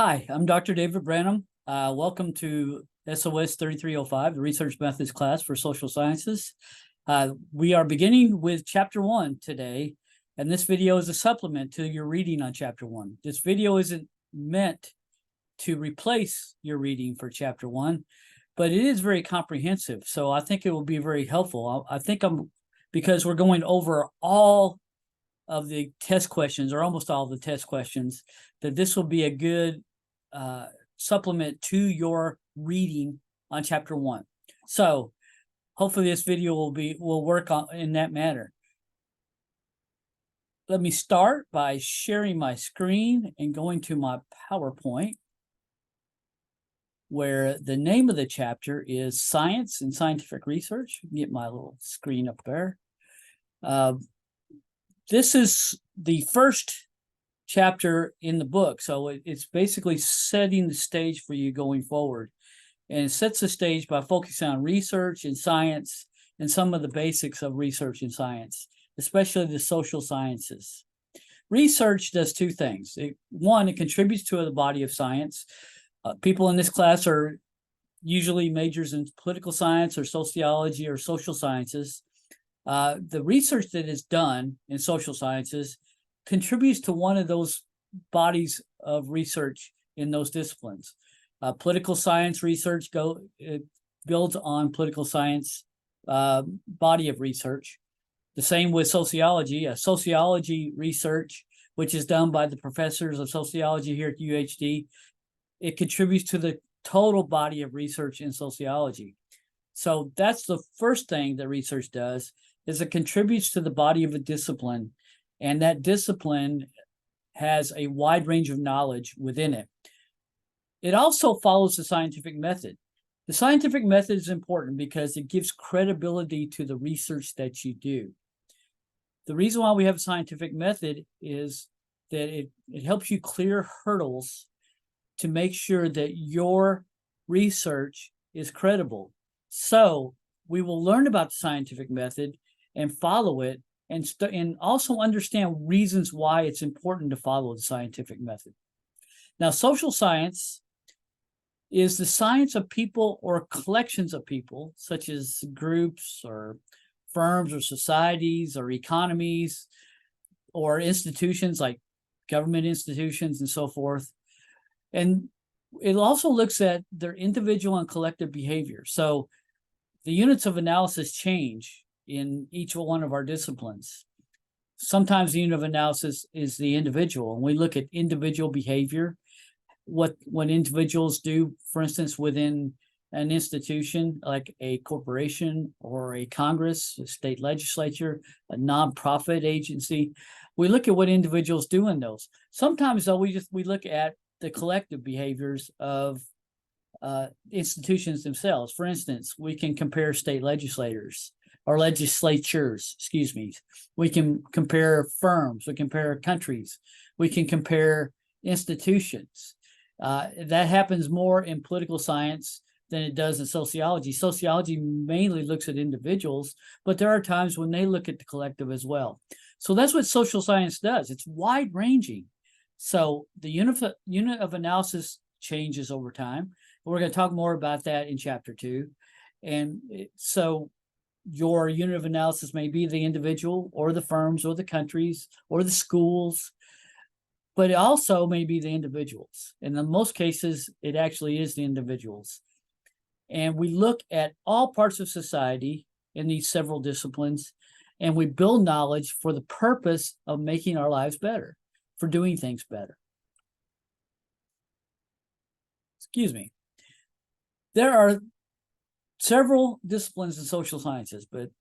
Hi, I'm Dr. David Branham. Welcome to SOS 3305, the Research Methods class for Social Sciences. We are beginning with Chapter 1 today, and this video is a supplement to your reading on Chapter 1. This video isn't meant to replace your reading for Chapter 1, but it is very comprehensive, so I think it will be very helpful. Because we're going over all of the test questions, or almost all of the test questions, that this will be a good supplement to your reading on Chapter 1. So hopefully this video will work in that manner. Let me start by sharing my screen and going to my PowerPoint, where the name of the chapter is Science and Scientific Research. Get my little screen up there. This is the first chapter in the book, so it's basically setting the stage for you going forward, and it sets the stage by focusing on research and science and some of the basics of research and science, especially the social sciences. Research does two things. One, it contributes to the body of science. People in this class are usually majors in political science or sociology or social sciences. The research that is done in social sciences contributes to one of those bodies of research in those disciplines. Political science research builds on political science body of research. The same with sociology. Sociology research, which is done by the professors of sociology here at UHD, it contributes to the total body of research in sociology. So that's the first thing that research does, is it contributes to the body of a discipline, and that discipline has a wide range of knowledge within it. It also follows the scientific method. The scientific method is important because it gives credibility to the research that you do. The reason why we have a scientific method is that it helps you clear hurdles to make sure that your research is credible. So we will learn about the scientific method and follow it, and also understand reasons why it's important to follow the scientific method. Now, social science is the science of people or collections of people, such as groups or firms or societies or economies or institutions like government institutions and so forth. And it also looks at their individual and collective behavior. So the units of analysis change in each one of our disciplines. Sometimes the unit of analysis is the individual, and we look at individual behavior, what individuals do, for instance, within an institution like a corporation or a Congress, a state legislature, a nonprofit agency. We look at what individuals do in those. Sometimes, though, we look at the collective behaviors of institutions themselves. For instance, we can compare state legislators or legislatures, excuse me. We can compare firms, we compare countries, we can compare institutions. That happens more in political science than it does in sociology. Sociology mainly looks at individuals, but there are times when they look at the collective as well. So that's what social science does. It's wide ranging. So the unit of analysis changes over time. We're going to talk more about that in Chapter 2. And so your unit of analysis may be the individual or the firms or the countries or the schools, but it also may be the individuals. And in most cases, it actually is the individuals. And we look at all parts of society in these several disciplines, and we build knowledge for the purpose of making our lives better, for doing things better. Excuse me. There are several disciplines in social sciences, but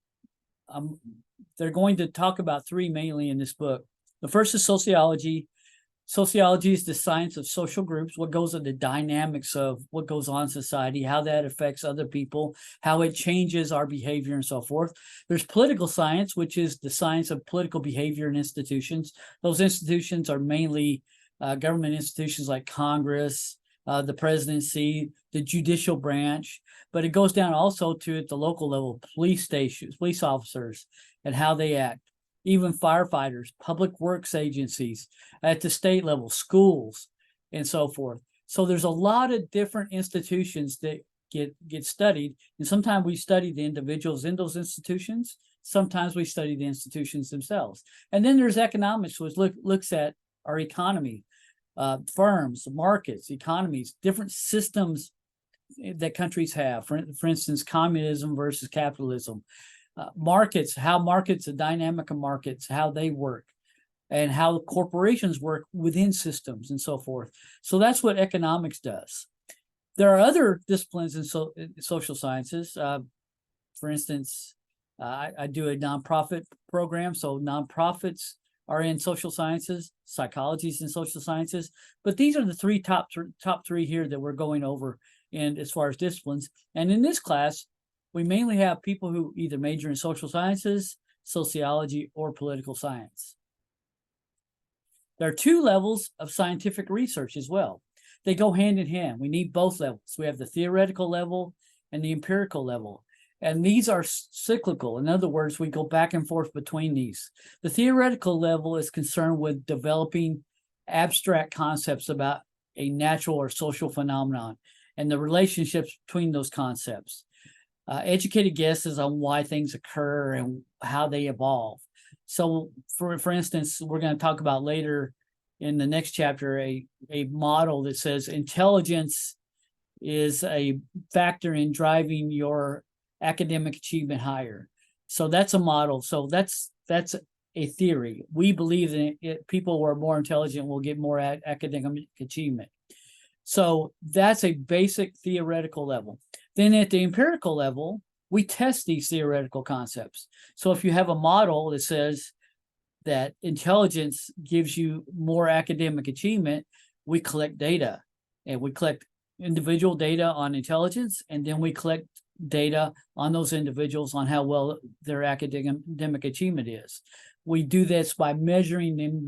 they're going to talk about three mainly in this book. The first is sociology. Sociology is the science of social groups, what goes on the dynamics of what goes on in society, how that affects other people, how it changes our behavior and so forth. There's political science, which is the science of political behavior in institutions. Those institutions are mainly government institutions like Congress, the presidency, the judicial branch, but it goes down also to at the local level, police stations, police officers, and how they act. Even firefighters, public works agencies, at the state level, schools, and so forth. So there's a lot of different institutions that get studied, and sometimes we study the individuals in those institutions. Sometimes we study the institutions themselves. And then there's economics, which looks at our economy, firms, markets, economies, different systems that countries have. For instance, communism versus capitalism. Markets, how markets, the dynamic of markets, how they work, and how corporations work within systems and so forth. So that's what economics does. There are other disciplines in social sciences. For instance, I do a nonprofit program, so nonprofits are in social sciences, psychology is in social sciences, but these are the top three here that we're going over in as far as disciplines. And in this class, we mainly have people who either major in social sciences, sociology, or political science. There are two levels of scientific research as well. They go hand in hand. We need both levels. We have the theoretical level and the empirical level. And these are cyclical. In other words, we go back and forth between these. The theoretical level is concerned with developing abstract concepts about a natural or social phenomenon and the relationships between those concepts. Educated guesses on why things occur and how they evolve. So for instance, we're going to talk about later in the next chapter a model that says intelligence is a factor in driving your academic achievement higher. So that's a model. So that's a theory. We believe that people who are more intelligent will get more academic achievement. So that's a basic theoretical level. Then at the empirical level, we test these theoretical concepts. So if you have a model that says that intelligence gives you more academic achievement, we collect data, and we collect individual data on intelligence, and then we collect data on those individuals on how well their academic achievement is. We do this by measuring them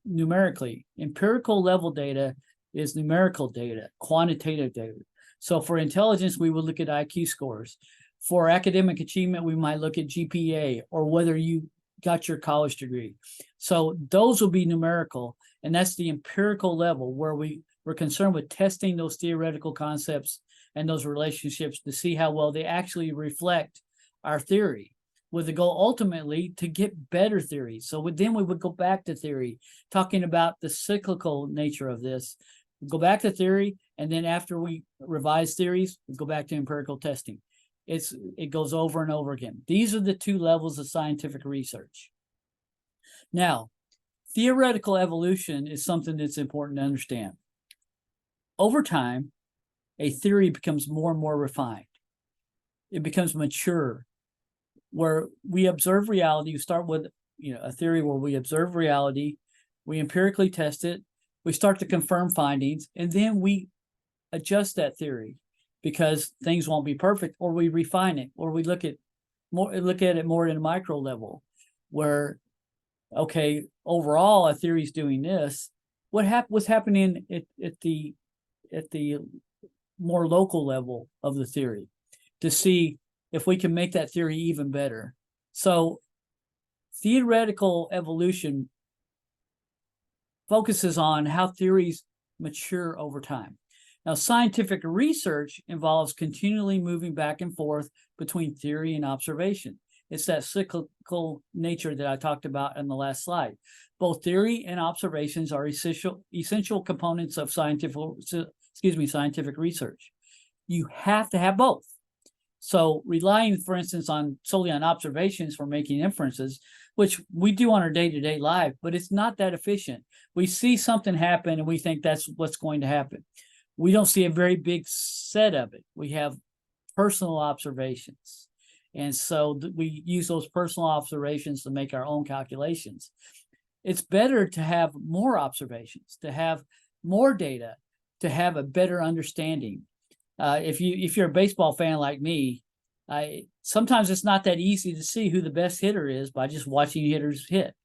numerically. Empirical level data is numerical data, quantitative data. So for intelligence, we would look at IQ scores. For academic achievement, we might look at GPA or whether you got your college degree. So those will be numerical, and that's the empirical level where we're concerned with testing those theoretical concepts and those relationships to see how well they actually reflect our theory, with the goal ultimately to get better theory. So then we would go back to theory, talking about the cyclical nature of this. We go back to theory, and then after we revise theories, we go back to empirical testing. It goes over and over again. These are the two levels of scientific research. Now, theoretical evolution is something that's important to understand. Over time, a theory becomes more and more refined. It becomes mature, where we observe reality. You start with a theory where we observe reality, we empirically test it, we start to confirm findings, and then we adjust that theory because things won't be perfect, or we refine it, or we look at it more at a micro level, where okay, overall a theory is doing this. What's happening at the more local level of the theory, to see if we can make that theory even better. So theoretical evolution focuses on how theories mature over time. Now, scientific research involves continually moving back and forth between theory and observation. It's that cyclical nature that I talked about in the last slide. Both theory and observations are essential components of scientific research. You have to have both. So relying, for instance, solely on observations for making inferences, which we do on our day-to-day life, but it's not that efficient. We see something happen and we think that's what's going to happen. We don't see a very big set of it. We have personal observations. And so we use those personal observations to make our own calculations. It's better to have more observations, to have more data, to have a better understanding. If you're a baseball fan like me, sometimes it's not that easy to see who the best hitter is by just watching hitters hit.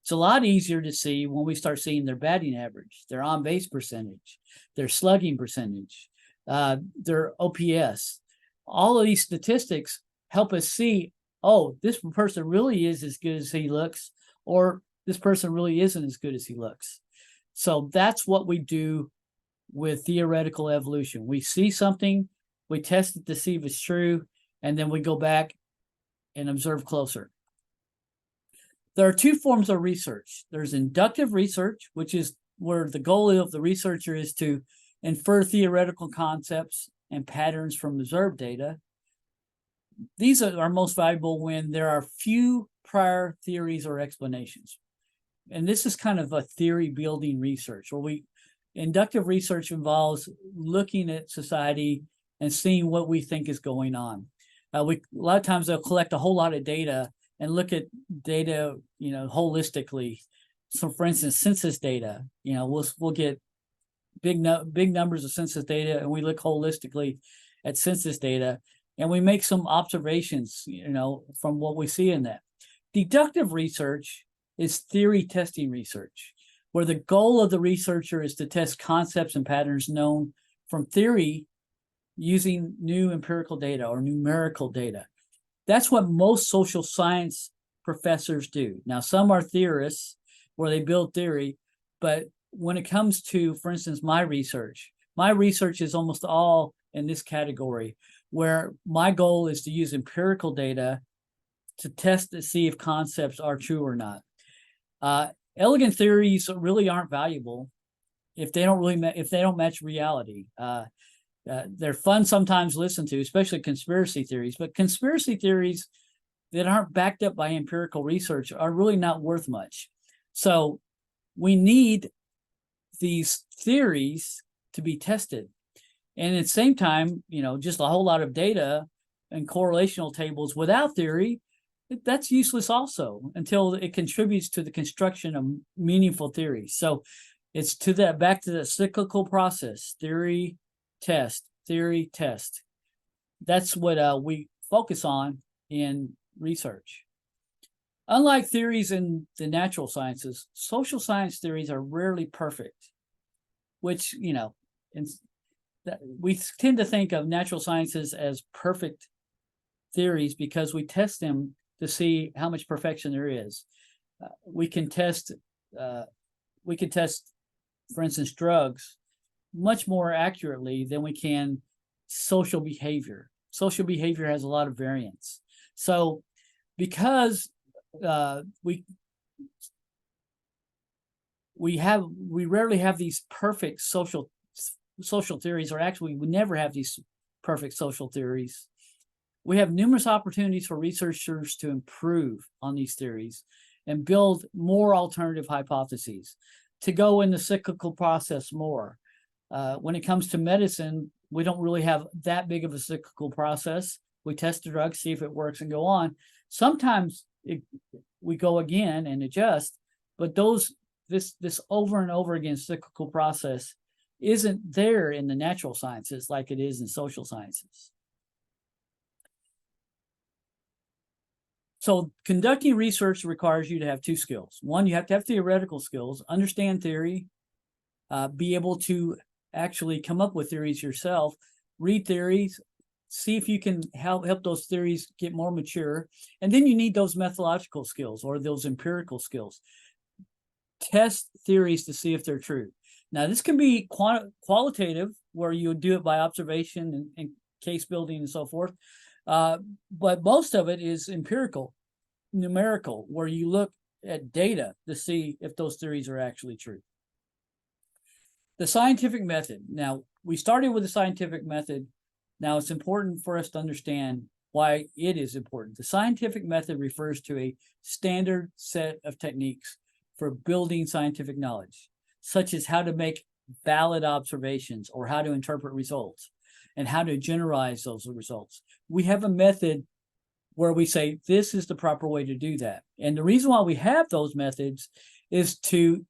It's a lot easier to see when we start seeing their batting average, their on-base percentage, their slugging percentage, their OPS. All of these statistics help us see, oh, this person really is as good as he looks, or this person really isn't as good as he looks. So that's what we do with theoretical evolution. We see something, we test it to see if it's true, and then we go back and observe closer. There are two forms of research. There's inductive research, which is where the goal of the researcher is to infer theoretical concepts and patterns from observed data. These are most valuable when there are few prior theories or explanations. And this is kind of a theory building research where inductive research involves looking at society and seeing what we think is going on. A lot of times they'll collect a whole lot of data and look at data, holistically. So, for instance, census data. We'll get big numbers of census data, and we look holistically at census data, and we make some observations, from what we see in that. Deductive research is theory testing research, where the goal of the researcher is to test concepts and patterns known from theory using new empirical data or numerical data. That's what most social science professors do. Now, some are theorists where they build theory, but when it comes to, for instance, my research is almost all in this category, where my goal is to use empirical data to test to see if concepts are true or not. Elegant theories really aren't valuable if they don't match reality. They're fun sometimes to listen to, especially conspiracy theories, but conspiracy theories that aren't backed up by empirical research are really not worth much. So we need these theories to be tested. And at the same time, just a whole lot of data and correlational tables without theory, that's useless also until it contributes to the construction of meaningful theories. So it's back to the cyclical process, theory, test. That's what we focus on in research. Unlike theories in the natural sciences, social science theories are rarely perfect, which, we tend to think of natural sciences as perfect theories because we test them to see how much perfection there is. We can test, for instance, drugs much more accurately than we can social behavior. Social behavior has a lot of variance. So because we rarely have these perfect social theories, or actually we never have these perfect social theories, we have numerous opportunities for researchers to improve on these theories and build more alternative hypotheses, to go in the cyclical process more. When it comes to medicine, we don't really have that big of a cyclical process. We test the drug, see if it works, and go on. Sometimes we go again and adjust, but this over and over again cyclical process isn't there in the natural sciences like it is in social sciences. So conducting research requires you to have two skills. One, you have to have theoretical skills, understand theory, be able to actually come up with theories yourself, read theories, see if you can help those theories get more mature. And then you need those methodological skills or those empirical skills. Test theories to see if they're true. Now, this can be qualitative, where you do it by observation and case building and so forth. But most of it is empirical, numerical, where you look at data to see if those theories are actually true. The scientific method. Now, we started with the scientific method. Now, it's important for us to understand why it is important. The scientific method refers to a standard set of techniques for building scientific knowledge, such as how to make valid observations or how to interpret results and how to generalize those results. We have a method where we say this is the proper way to do that. And the reason why we have those methods is to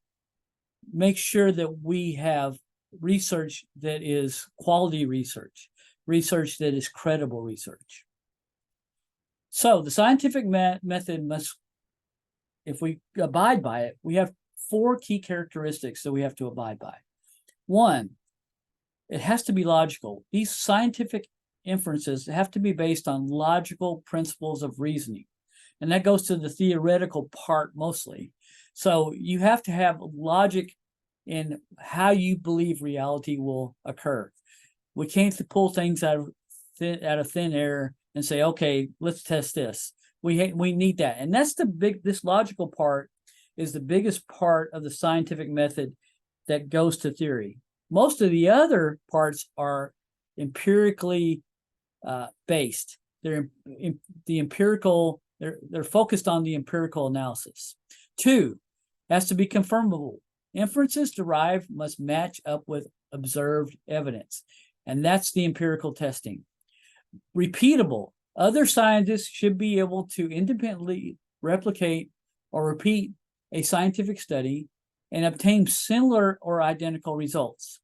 make sure that we have research that is quality research, research that is credible research. So the scientific method must, if we abide by it, we have 4 key characteristics that we have to abide by. 1, it has to be logical. These scientific inferences have to be based on logical principles of reasoning. And that goes to the theoretical part mostly. So you have to have logic in how you believe reality will occur. We can't pull things out of thin air and say, okay, let's test this. We need that. And that's this logical part is the biggest part of the scientific method that goes to theory. Most of the other parts are empirically based. They're focused on the empirical analysis. 2, has to be confirmable. Inferences derived must match up with observed evidence, and that's the empirical testing. Repeatable. Other scientists should be able to independently replicate or repeat a scientific study and obtain similar or identical results.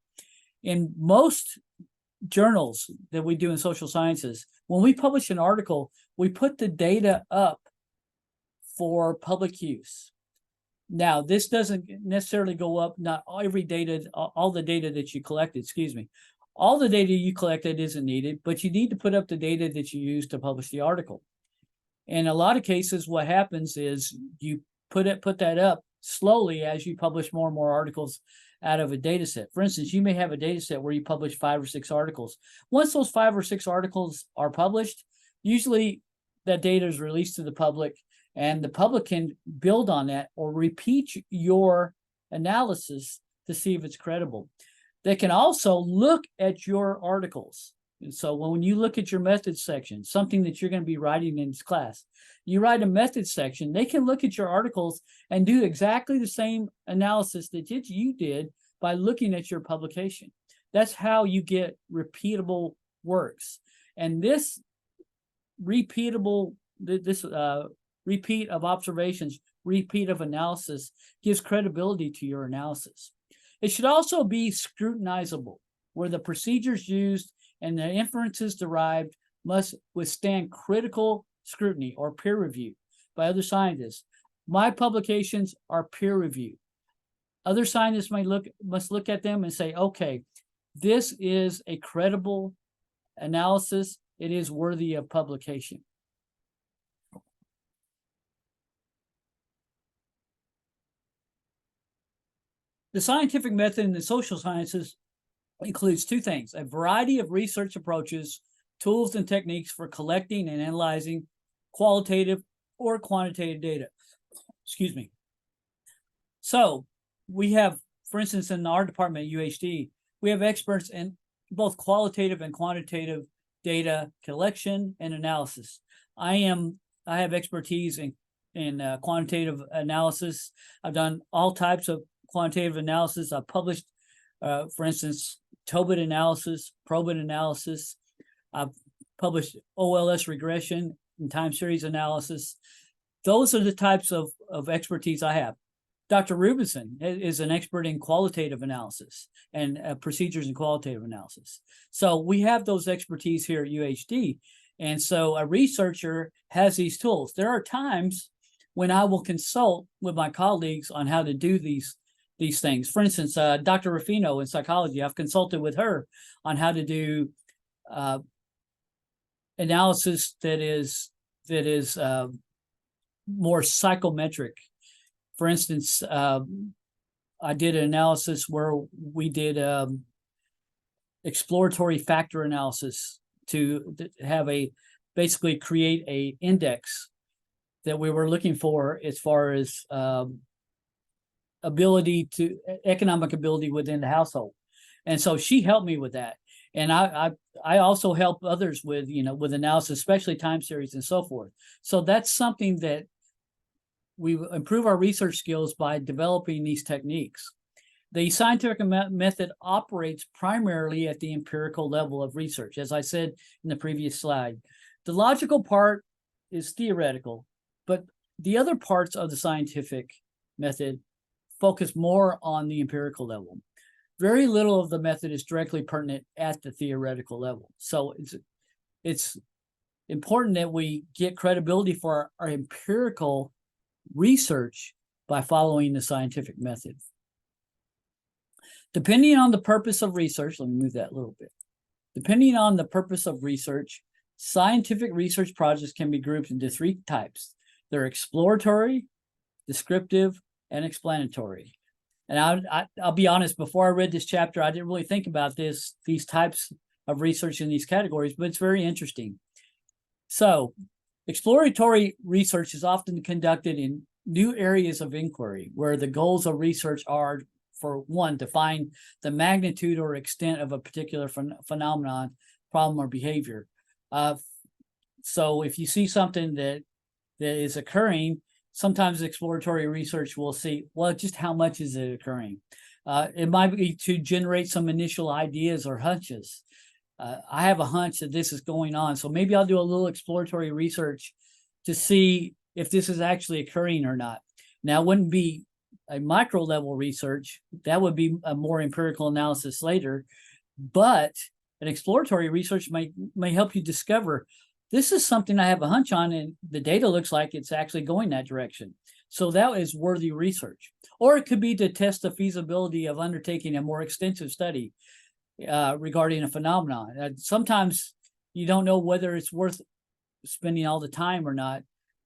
In most journals that we do in social sciences, when we publish an article, we put the data up for public use. Now, this doesn't necessarily go up, not every data, all the data that you collected, all the data you collected isn't needed, but you need to put up the data that you use to publish the article. In a lot of cases, what happens is you put that up slowly as you publish more and more articles out of a data set. For instance, you may have a data set where you publish 5 or 6 articles. Once those 5 or 6 articles are published, usually that data is released to the public, and the public can build on that or repeat your analysis to see if it's credible. They can also look at your articles. And so when you look at your methods section, something that you're going to be writing in this class, you write a methods section, they can look at your articles and do exactly the same analysis that you did by looking at your publication. That's how you get repeatable works. And this repeat of observations, repeat of analysis gives credibility to your analysis. It should also be scrutinizable, where the procedures used and the inferences derived must withstand critical scrutiny or peer review by other scientists. My publications are peer reviewed. Other scientists must look at them and say, okay, this is a credible analysis. It is worthy of publication. The scientific method in the social sciences includes 2 things: a variety of research approaches, tools, and techniques for collecting and analyzing qualitative or quantitative data. Excuse me. So we have, for instance, in our department at UHD, we have experts in both qualitative and quantitative data collection and analysis. I have expertise in quantitative analysis. I've done all types of quantitative analysis. I've published, for instance, Tobit analysis, Probit analysis. I've published OLS regression and time series analysis. Those are the types of expertise I have. Dr. Rubinson is an expert in qualitative analysis and procedures in qualitative analysis. So we have those expertise here at UHD. And so a researcher has these tools. There are times when I will consult with my colleagues on how to do these things. For instance, Dr. Ruffino in psychology, I've consulted with her on how to do analysis that is more psychometric. For instance, I did an analysis where we did exploratory factor analysis to have basically create a index that we were looking for as far as economic ability within the household. And so she helped me with that. And I also help others with analysis, especially time series and so forth. So that's something that we improve our research skills by developing these techniques. The scientific method operates primarily at the empirical level of research, as I said in the previous slide. The logical part is theoretical, but the other parts of the scientific method focus more on the empirical level. Very little of the method is directly pertinent at the theoretical level. So it's important that we get credibility for our empirical research by following the scientific method. Depending on the purpose of research, let me move that a little bit. Depending on the purpose of research, scientific research projects can be grouped into 3 types. They're exploratory, descriptive, and explanatory. And I'll be honest, before I read this chapter, I didn't really think about these types of research in these categories, but it's very interesting. So exploratory research is often conducted in new areas of inquiry, where the goals of research are, for one, to find the magnitude or extent of a particular phenomenon, problem, or behavior. So if you see something that is occurring, sometimes exploratory research will see, well, just how much is it occurring? It might be to generate some initial ideas or hunches. I have a hunch that this is going on, so maybe I'll do a little exploratory research to see if this is actually occurring or not. Now, it wouldn't be a micro level research. That would be a more empirical analysis later, but an exploratory research may help you discover, this is something I have a hunch on, and the data looks like it's actually going that direction. So that is worthy research. Or it could be to test the feasibility of undertaking a more extensive study regarding a phenomenon. Sometimes you don't know whether it's worth spending all the time or not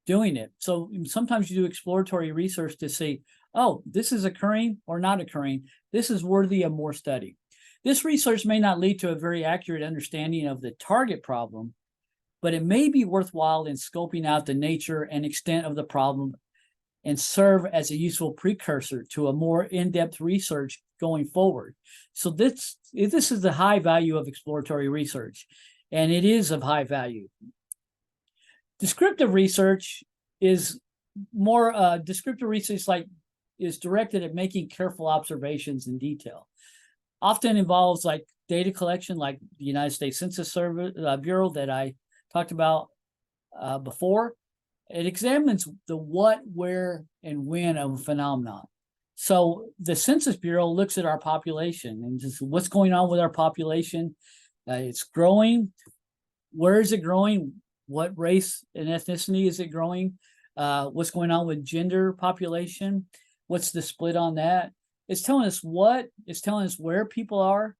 doing it. So sometimes you do exploratory research to see, oh, this is occurring or not occurring. This is worthy of more study. This research may not lead to a very accurate understanding of the target problem, but it may be worthwhile in scoping out the nature and extent of the problem and serve as a useful precursor to a more in-depth research going forward. So this is the high value of exploratory research, and it is of high value. Descriptive research is more, descriptive research is directed at making careful observations in detail. Often involves like data collection, like the United States Census Bureau that I talked about before. It examines the what, where, and when of a phenomenon. So the Census Bureau looks at our population and just what's going on with our population. It's growing. Where is it growing? What race and ethnicity is it growing? What's going on with gender population? What's the split on that? It's telling us what, it's telling us where people are.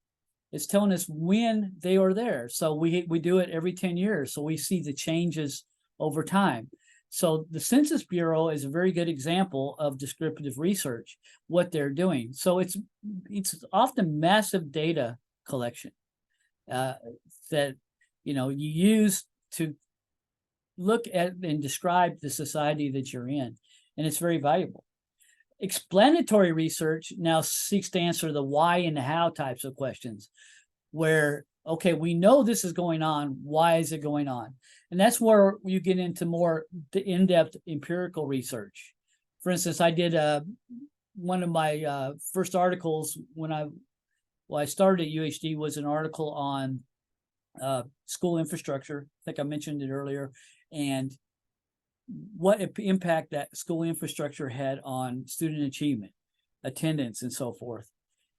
It's telling us when they are there. So we do it every 10 years. So we see the changes over time. So the Census Bureau is a very good example of descriptive research, what they're doing. So it's often massive data collection that you use to look at and describe the society that you're in, and it's very valuable. Explanatory research now seeks to answer the why and the how types of questions, where, okay, we know this is going on. Why is it going on? And that's where you get into more in-depth empirical research. For instance, I did one of my first articles when I started at UHD was an article on school infrastructure. I think I mentioned it earlier, and what impact that school infrastructure had on student achievement, attendance, and so forth.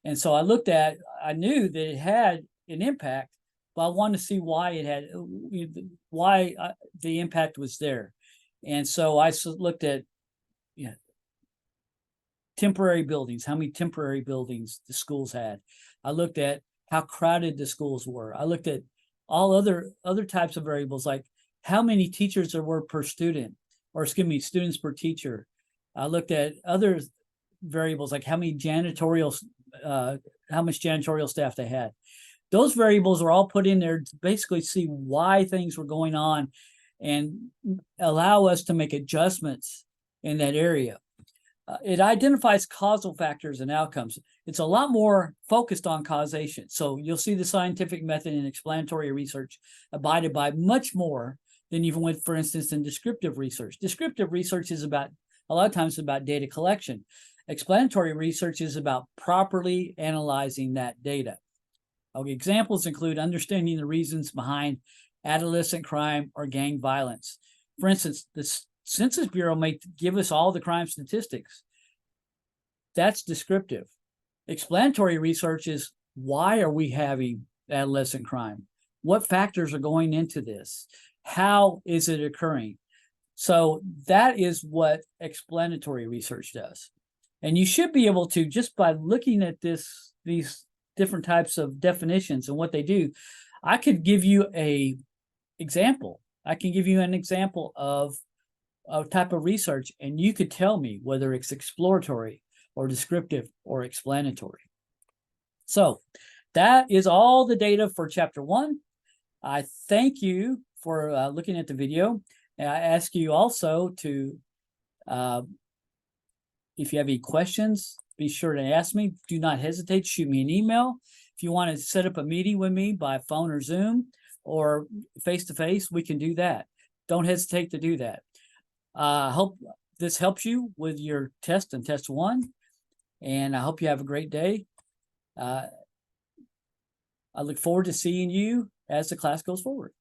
And so I knew that it had an impact, but I wanted to see why it had, why the impact was there. And so I looked at temporary buildings, how many temporary buildings the schools had. I looked at how crowded the schools were. I looked at all other types of variables, like how many teachers there were per student, or excuse me, students per teacher. I looked at other variables, like how much janitorial staff they had. Those variables are all put in there to basically see why things were going on and allow us to make adjustments in that area. It identifies causal factors and outcomes. It's a lot more focused on causation. So you'll see the scientific method in explanatory research abided by much more than even with, for instance, in descriptive research. Descriptive research is a lot of times about data collection. Explanatory research is about properly analyzing that data. Examples include understanding the reasons behind adolescent crime or gang violence. For instance, the Census Bureau may give us all the crime statistics. That's descriptive. Explanatory research is, why are we having adolescent crime? What factors are going into this? How is it occurring? So that is what explanatory research does. And you should be able to, just by looking at these different types of definitions and what they do, I could give you an example. I can give you an example of a type of research, and you could tell me whether it's exploratory or descriptive or explanatory. So that is all the data for chapter 1. I thank you for looking at the video. And I ask you also to, if you have any questions, be sure to ask me. Do not hesitate. Shoot me an email. If you want to set up a meeting with me by phone or Zoom or face-to-face, we can do that. Don't hesitate to do that. Hope this helps you with your test and test 1. And I hope you have a great day. I look forward to seeing you as the class goes forward.